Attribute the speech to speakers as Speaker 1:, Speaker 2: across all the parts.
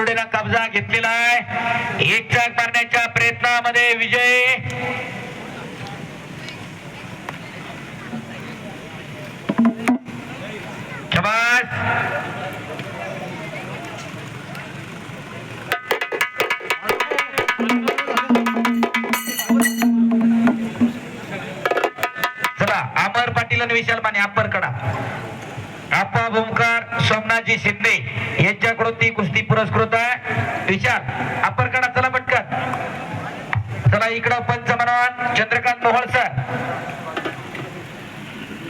Speaker 1: सुरडेनं कब्जा घेतलेला आहे. एक चाक मारण्याच्या प्रयत्नामध्ये विजय शाबास. चला अमर पाटील आणि विशाल माने अप्पर कडा. आप्पा भूमकर सोमनाथजी शिंदे यांच्याकडून ती कुस्ती पुरस्कृत आहे. विशाल अप्पर कडा. चला पटकन. चला इकडं पंच मनोहर चंद्रकांत मोहोळ सर.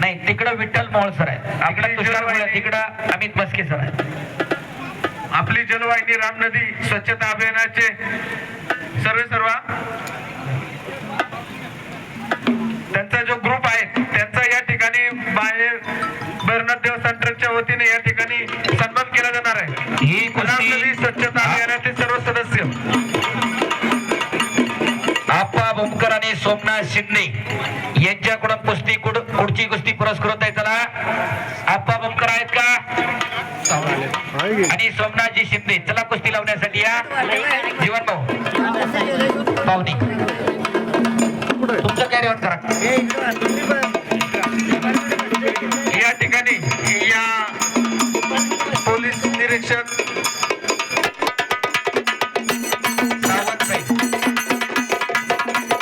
Speaker 1: नाही तिकडं विठ्ठल मोहोळ सर आहे. आपल्या तुषार मोहोळ तिकडं अमित मस्के सर आहे.
Speaker 2: आपली जलवाहिनी रामनदी स्वच्छता अभियानाचे सर्व त्यांचा जो ग्रुप आहे त्यांचा या ठिकाणी बाहेर भैरवनाथ देवस्थान ट्रस्टच्या वतीने या ठिकाणी सन्मान केला जाणार आहे.
Speaker 1: ही
Speaker 2: रामनदी स्वच्छता अभियानाचे सर्व सदस्य
Speaker 1: आप्पा भूमकर आणि सोमनाथ शिंदे यांच्याकडून कुस्ती पुढची कुस्ती पुरस्कृत आहे. चला आप्पा भूमकर आहेत का आणि सोमनाथजी शिंदे. चला कुस्ती लावण्यासाठी या. जीवन भाऊ पाहुणे तुमचं कॅरी ऑन करा.
Speaker 2: या ठिकाणी या पोलीस निरीक्षक
Speaker 1: सावंत साहेब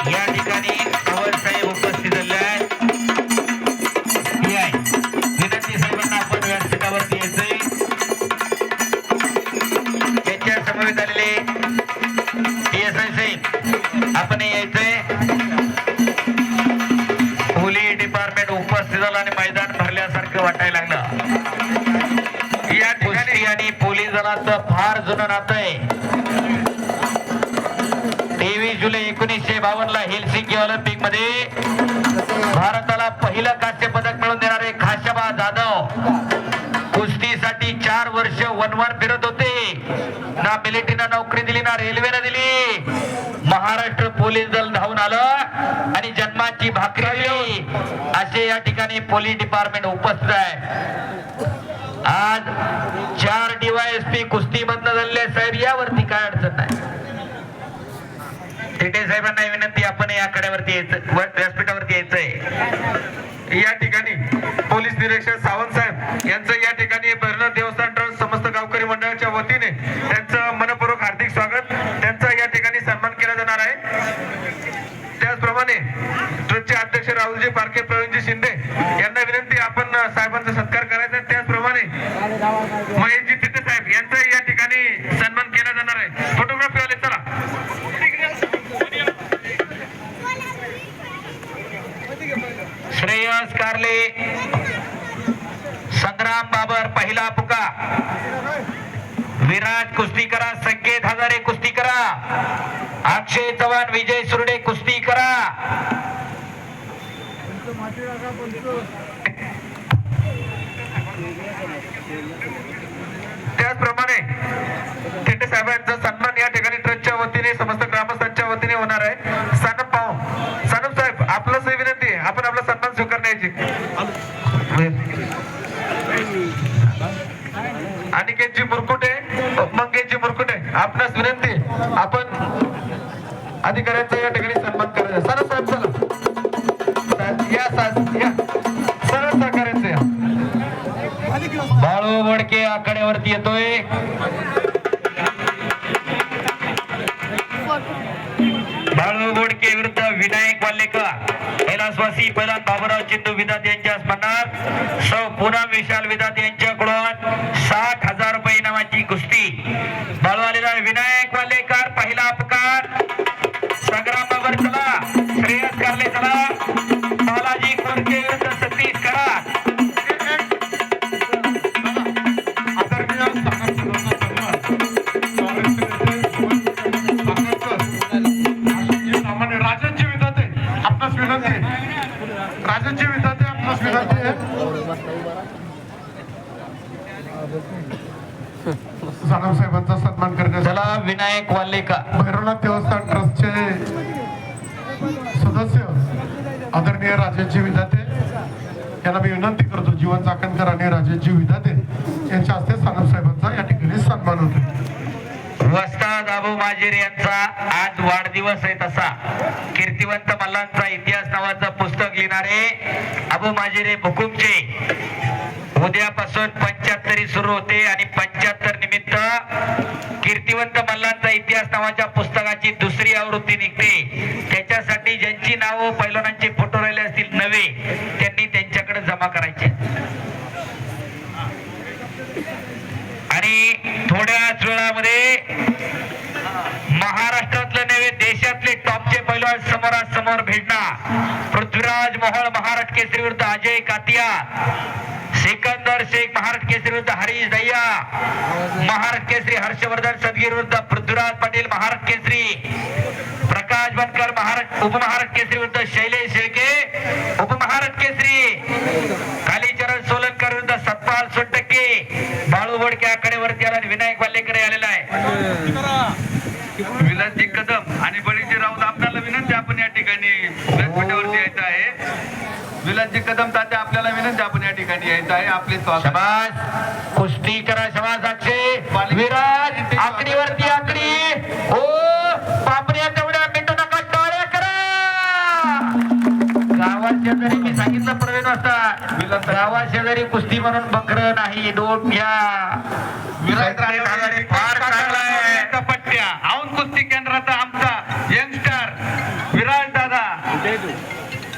Speaker 1: या ठिकाणी सावंत साहेब उपस्थित झाले आहेत. विनंती साहेबांना आपण व्यासपीठावरती यायचंय. त्यांच्या समवेत आलेले PSI साहेब आपण यायचंय. पोलीस डिपार्टमेंट उपस्थित झालं आणि मैदान भरल्यासारखं वाटायला लागलं. या ठिकाणी आणि पोलीस दलाचं फार जुनं नातं आहे. 23 जुलै 1952 ला हेलसिंकी ऑलिम्पिक मध्ये भारताला पहिलं कांस्य पदक मिळवून देणारे खाशाबा जाधव कुस्तीसाठी 4 वर्ष वनवार फिरत होते. ना मिलिटरीनं नोकरी दिली ना रेल्वेनं दिली. महाराष्ट्र पोलीस दल धावून आलं आणि जन्माची भाकरी दिली. असे या ठिकाणी पोलीस डिपार्टमेंट उपस्थित आहे. आज 4 DYSP कुस्ती बंद झालेले साहेब. यावरती काय अडचण नाही. थिटे साहेबांना विनंती आपण या कड्यावरती यायचं व्यासपीठावरती यायचंय.
Speaker 2: या ठिकाणी पोलीस निरीक्षक सावंत साहेब यांचं या ठिकाणी भैरवनाथ देवस्थान ट्रस्ट समस्त गावकरी मंडळाच्या वतीने त्यांचं मनपूर्वक हार्दिक स्वागत. त्यांचा या ठिकाणी सन्मान केला जाणार आहे. त्याचप्रमाणे ट्रस्टचे अध्यक्ष राहुलजी पारखे प्रवीणजी शिंदे यांना विनंती आपण साहेबांचा सत्कार करायचा. त्याचप्रमाणे महेशजी तिथे साहेब यांचा या ठिकाणी सन्मान केला जाणार आहे. फोटोग्राफी वाले चला.
Speaker 1: श्रेयस कारले संग्राम बाबर पहिला पुका. विराज कुस्ती करा. संकेत हजारे कुस्ती करा. अक्षय चव्हाण विजय सुरडे कुस्ती करा.
Speaker 2: त्याचप्रमाणे थिटे साहेबांचा सन्मान या ठिकाणी ट्रस्टच्या वतीने समस्त ग्रामस्थांच्या वतीने होणार आहे. सानप साहेब आपलं विनंती आपण आपला सन्मान स्वीकारण्याची. अनिकेतजी मुरकुटे मंगेशजी मुरकुटे आपणास विनंती आपण अधिकाऱ्यांचा या ठिकाणी सन्मान करायचा. सानप साहेब चला या सरळ सहकार्यांचं या.
Speaker 1: बाळू वडके आकड्यावरती येतोय. बाळू वडके विरुद्ध विनायक वाल्लेकर. कैलासवासी पैलवान बाबूराव चिंदू विधाते यांच्या स्मरणार्थ सौ पूनम विशाल विधाते यांच्याकडून 60,000 रुपये इनामाची कुस्ती. बाळू आलेला विनायक वाल्लेकर पहिला अपकार. संग्राम बाबर चला. श्रेयस कारले चला. बालाजी कोरके विरुद्ध सतीश कराड.
Speaker 2: राजनजी विधाते आपणास विनंती. राजनजी विधाते आपणास विनंती. सानप साहेबांचा सन्मान करण्यात.
Speaker 1: चला विनायक वाल्लेकर
Speaker 2: भैरवनाथ देवस्थान ट्रस्टचे सदस्य आदरणीय राजेशजी विधाते यांना मी विनंती करतो. जीवन चाकणकर आणि राजेशजी विधाते यांच्या हस्ते सानप साहेबांचा या ठिकाणी सन्मान होतो.
Speaker 1: वस्ताद अबू माजिर यांचा आज वाढदिवस आहे. तसा कीर्तिवंत मल्लांचा इतिहास नावाचं पुस्तक लिहिणारे अबू माजिरे हुकुमचे उद्यापासून 75 सुरू होते आणि 75 निमित्त कीर्तिवंत मल्लांचा इतिहास नावाच्या पुस्तकाची दुसरी आवृत्ती निघते. त्याच्यासाठी ज्यांची नावं पैलवानांचे फोटो राहिले असतील नवे, त्यांनी त्यांच्याकडे जमा करायचे आणि थोड्याच वेळामध्ये महाराष्ट्रातले नव्हे देशातले टॉपचे पैलवान समोरासमोर भेटणार. पृथ्वीराज मोहोळ महाराष्ट्र केसरी विरुद्ध अजय कातिया, सिकंदर शेख महाराष्ट्र केसरी विरुद्ध हरीश दह्या, महाराष्ट्र केसरी हर्षवर्धन सदगीर विरुद्ध पृथ्वीराज पाटील महाराष्ट्र केसरी, प्रकाश बनकर महाराष्ट्र उपमहाराष्ट्र केसरी विरुद्ध शैलेश शेळके उपमहाराष्ट्र केसरी, कालीचरण सोलनकर विरुद्ध सतपाल सोनटक्के, बाळू बोडके आकडेवरती आला, विनायक वाल्लेकर आलेला आहे.
Speaker 2: विलासजी कदम आणि बळीजी राऊत आपल्याला विनंती, आपण या ठिकाणी व्यासपीठावरती यायचं आहे. विलासजी कदम तात्या आपल्याला विनंती, आपण या ठिकाणी यायचं आहे. आपले स्वागत.
Speaker 1: शबास कुस्ती करा, शबास अक्षय विराज आकडीवरती आकडी. ओ बापरे, तेवढ्या मिनिटं नका, टाळ्या करा. गावात शेजारी मी सांगितलं प्रवीण असता, गावात शेजारी कुस्ती म्हणून बकर नाही, दोन घ्या. फार चांगला आहे
Speaker 2: पट्ट्या औंध कुस्ती केंद्राचा आमचा यंगस्टर विराज दादा.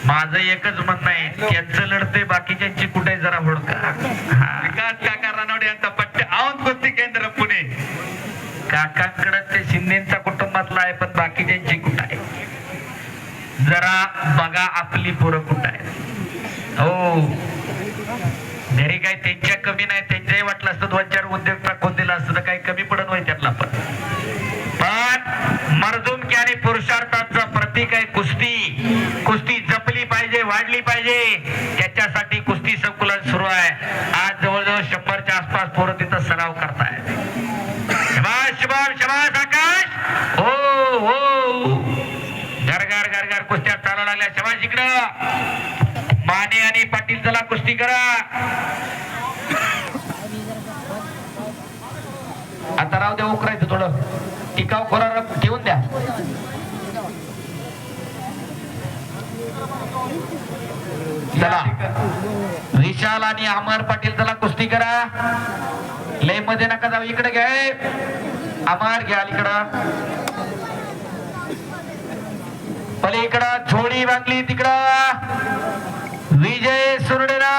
Speaker 1: माझं एकच म्हणणं आहे, त्यांचं लढते बाकीच्यांची कुठे जरा हुडका.
Speaker 2: विकास काका रानवडे यांचा पट्ट्या औंध कुस्ती केंद्र पुणे.
Speaker 1: काकांकडे ते शिंदेचा कुटुंबातला आहे, पण बाकीच्यांची कुठं आहे जरा बघा. आपली पोरं कुठं आहे. हो घरी काही त्यांच्या कमी नाही, त्यांच्याही वाटलं असतं 2-4 उद्योग टाकून दिला असतं तर काही कमी पडत नाही त्यातला. पण मर्दुमकी आणि पुरुषार्थाचं प्रतीक आहे कुस्ती. कुस्ती जपली पाहिजे, वाढली पाहिजे, त्याच्यासाठी कुस्ती संकुलन सुरू आहे. आज जवळजवळ 100च्या आसपास पोरं तिथं सराव करताय. शबाश शबाश शबाश आकाश. हो हो गरगार गरगार कुस्त्या चालू लागल्या. शबाश इकडं माने आणि पाटील, चला कुस्ती करा. आता राव द्या, उकरायचं थोडं, टिकाव खोरा ठेवून द्या. चला विशाल आणि अमर पाटील, चला कुस्ती करा. लय मध्ये नका जाऊ, इकडे घ्या. अमर घ्या इकडं, पले इकडं छोडी बांधली तिकडं. विजय सुरडेला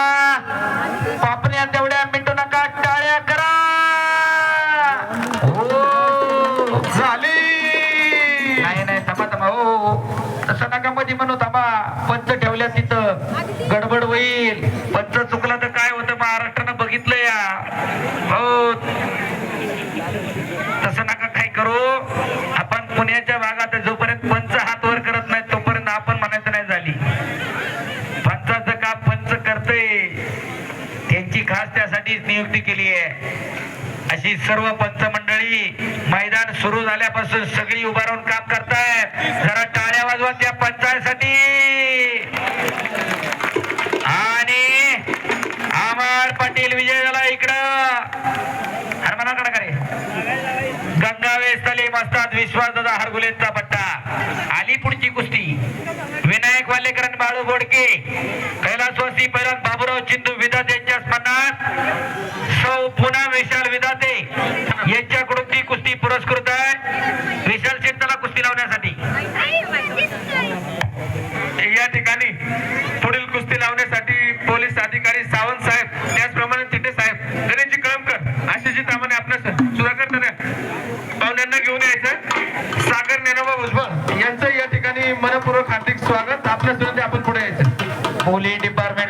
Speaker 1: पापण्या, तेवढ्या मिनिटू नका, टाळ्या करा. हो झाली. नाही नाही, थांबा थांबा. हो तसं नका मध्ये म्हणू, थांबा. पंच ठेवल्या तिथं, गडबड होईल. पंच चुकला तर काय होतं, महाराष्ट्रानं बघितलं या. हो तसं नका काय करू. आपण पुण्याच्या भागात जोपर्यंत पंच हात वर करत नाही तोपर्यंत आपण म्हणायचं नाही झाली. पंचाचं काम पंच करतोय, त्यांची खास त्यासाठीच नियुक्ती केली आहे. अशी सर्व पंच मंडळी मैदान सुरू झाल्यापासून सगळी उभा राहून काम करतायत. जरा टाळ्या वाजवा त्या पंचायसाठी. आणि अमर पाटील विजय झाला. इकडं हरमनाकडे करे गंगावे स्थले मस्ताद विश्वासदादा हरगुलेचा पट्टा. आली पुढची कुस्ती. विनायक वालेकर आणि बाळू बोडके, कैलासवासी पैलवान बाबूराव चिंदू विधाते यांच्या स्मरणात सौ पुन्हा विशाल विधाते यांच्याकडून ती कुस्ती पुरस्कृत आहे. विशाल शेट्टीला कुस्ती लावण्यासाठी
Speaker 2: या ठिकाणी पुढील कुस्ती लावण्यासाठी पोलीस अधिकारी सावंत साहेब, त्याचप्रमाणे तिथे साहेब, गणेशजी कळमकर, आशिषजी तामाने, आपल्या सुधाकर तने पाहुण्यांना घेऊन यायचं. सागर ज्ञानोबा भुजबळ यांचं या ठिकाणी मनपूर्वक हार्दिक स्वागत. आपल्या सुद्धा आपण पुढे यायचं.
Speaker 1: Police department